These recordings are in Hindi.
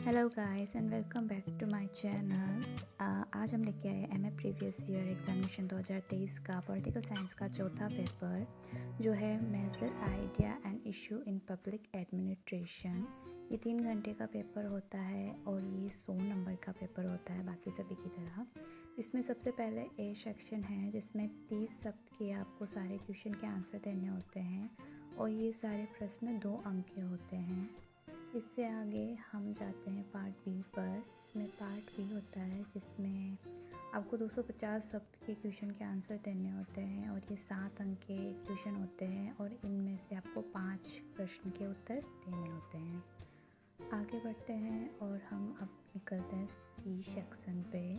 Hello guys and welcome back to my channel. आज हम लेके आए एमए प्रीवियस ईयर एग्जामिनेशन 2023 का पॉलिटिकल साइंस का चौथा पेपर जो है major idea and issue in public administration. ये 3 घंटे का पेपर होता है और ये 100 नंबर का पेपर होता है बाकी सभी की तरह। इसमें सबसे पहले ए सेक्शन है जिसमें 30 शब्द के आपको सारे क्वेश्चन के आंसर देने होते हैं और ये सारे प्रश्न 2 अंक के होते हैं। इससे आगे हम जाते हैं पार्ट बी पर। इसमें पार्ट बी होता है जिसमें आपको 250 शब्द के क्वेश्चन के आंसर देने होते हैं और ये 7 अंक के क्वेश्चन होते हैं और इनमें से आपको 5 प्रश्न के उत्तर देने होते हैं। आगे बढ़ते हैं और हम अब निकलते हैं सी सेक्शन पे।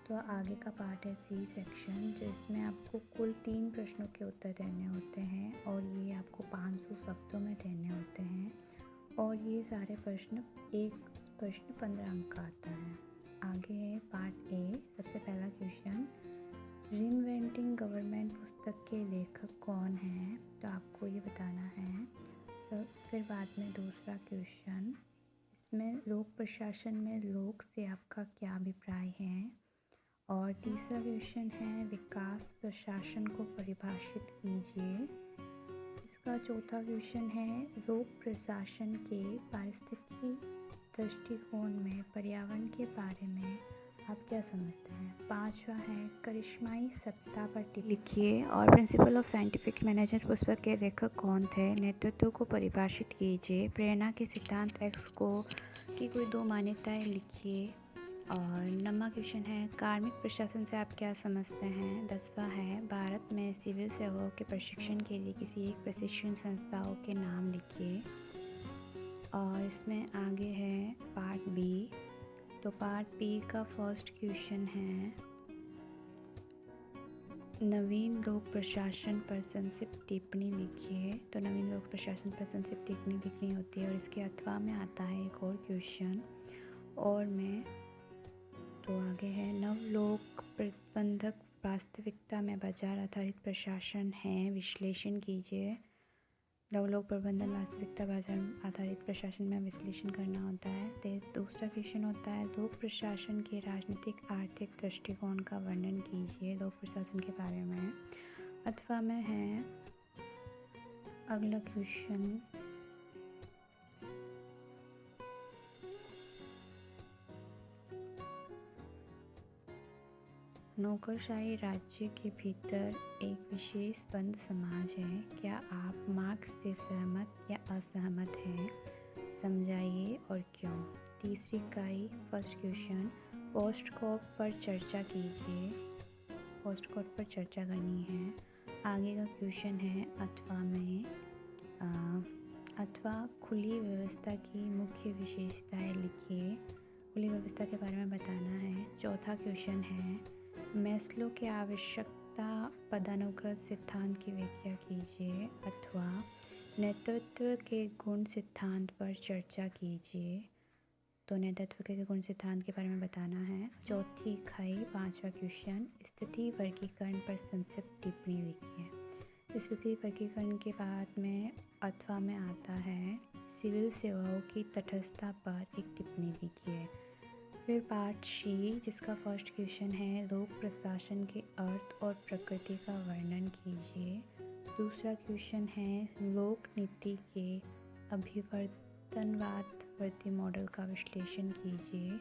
तो आगे का पार्ट है सी सेक्शन जिसमें आपको कुल 3 प्रश्नों के उत्तर देने होते हैं और ये आपको 500 शब्दों में देने होते हैं और ये सारे प्रश्न एक प्रश्न 15 अंक का आता है। आगे है पार्ट ए। सबसे पहला क्वेश्चन, रीइन्वेंटिंग गवर्नमेंट पुस्तक के लेखक कौन हैं, तो आपको ये बताना है। फिर बाद में दूसरा क्वेश्चन, इसमें लोक प्रशासन में लोक से आपका क्या अभिप्राय है। और तीसरा क्वेश्चन है विकास प्रशासन को परिभाषित कीजिए। इसका चौथा क्वेश्चन है लोक प्रशासन के पारिस्थितिकी दृष्टिकोण में पर्यावरण के बारे में आप क्या समझते हैं। पांचवा है करिश्माई सत्ता पर टिप्पणी लिखिए और प्रिंसिपल ऑफ साइंटिफिक मैनेजमेंट पुस्तक के लेखक कौन थे। नेतृत्व को परिभाषित कीजिए। प्रेरणा के सिद्धांत एक्स को की कोई 2 मान्यताएं लिखिए। और 9वां क्वेश्चन है कार्मिक प्रशासन से आप क्या समझते हैं। 10वां है भारत में सिविल सेवाओं के प्रशिक्षण के लिए किसी एक प्रशिक्षण संस्थाओं के नाम लिखिए। और इसमें आगे है पार्ट बी। तो पार्ट बी का फर्स्ट क्वेश्चन है नवीन लोक प्रशासन पर संक्षिप्त टिप्पणी लिखिए। तो नवीन लोक प्रशासन पर संक्षिप्त टिप्पणी लिखनी होती है और इसके अथवा में आता है एक और क्वेश्चन और में। तो आगे है नवलोक प्रबंधक वास्तविकता में बाजार आधारित प्रशासन है, विश्लेषण कीजिए। नवलोक प्रबंधन वास्तविकता बाजार आधारित प्रशासन में विश्लेषण करना होता है। दूसरा क्वेश्चन होता है लोक प्रशासन के राजनीतिक आर्थिक दृष्टिकोण का वर्णन कीजिए। लोक प्रशासन के बारे में अथवा में है। अगला क्वेश्चन नौकरशाही राज्य के भीतर एक विशेष बंद समाज है। क्या आप मार्क्स से सहमत या असहमत हैं, समझाइए और क्यों। तीसरी इकाई फर्स्ट क्वेश्चन पोस्टकॉर्ड पर चर्चा कीजिए। पोस्टकॉर्ड पर चर्चा करनी है। आगे का क्वेश्चन है अथवा में अथवा खुली व्यवस्था की मुख्य विशेषताएं लिखिए। खुली व्यवस्था के बारे में बताना है। चौथा क्वेश्चन है मैस्लो के आवश्यकता पदानुक्रम सिद्धांत की व्याख्या कीजिए अथवा नेतृत्व के गुण सिद्धांत पर चर्चा कीजिए। तो नेतृत्व के गुण सिद्धांत के बारे में बताना है। चौथी इकाई 5वां क्वेश्चन स्थिति वर्गीकरण पर संक्षिप्त टिप्पणी लिखिए। स्थिति वर्गीकरण के बाद में अथवा में आता है सिविल सेवाओं की तटस्थता पर एक टिप्पणी लिखिए। फिर पार्ट सी जिसका फर्स्ट क्वेश्चन है लोक प्रशासन के अर्थ और प्रकृति का वर्णन कीजिए। दूसरा क्वेश्चन है लोक नीति के अभिवर्तनवादवर्ती मॉडल का विश्लेषण कीजिए।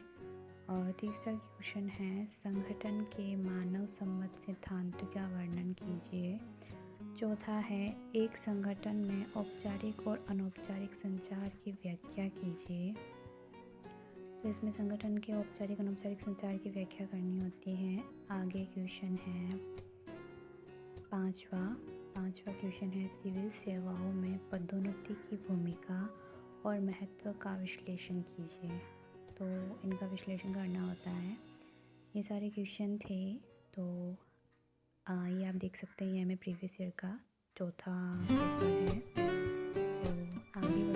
और तीसरा क्वेश्चन है संगठन के मानव सम्मत सिद्धांतों का वर्णन कीजिए। चौथा है एक संगठन में औपचारिक और अनौपचारिक संचार की व्याख्या कीजिए। तो इसमें संगठन के औपचारिक अनौपचारिक संचार की व्याख्या करनी होती है। आगे क्वेश्चन है पांचवा क्वेश्चन है सिविल सेवाओं में पदोन्नति की भूमिका और महत्व का विश्लेषण कीजिए। तो इनका विश्लेषण करना होता है। ये सारे क्वेश्चन थे। तो ये आप देख सकते हैं ये हमें प्रीवियस ईयर का चौथा पेपर है। तो आगे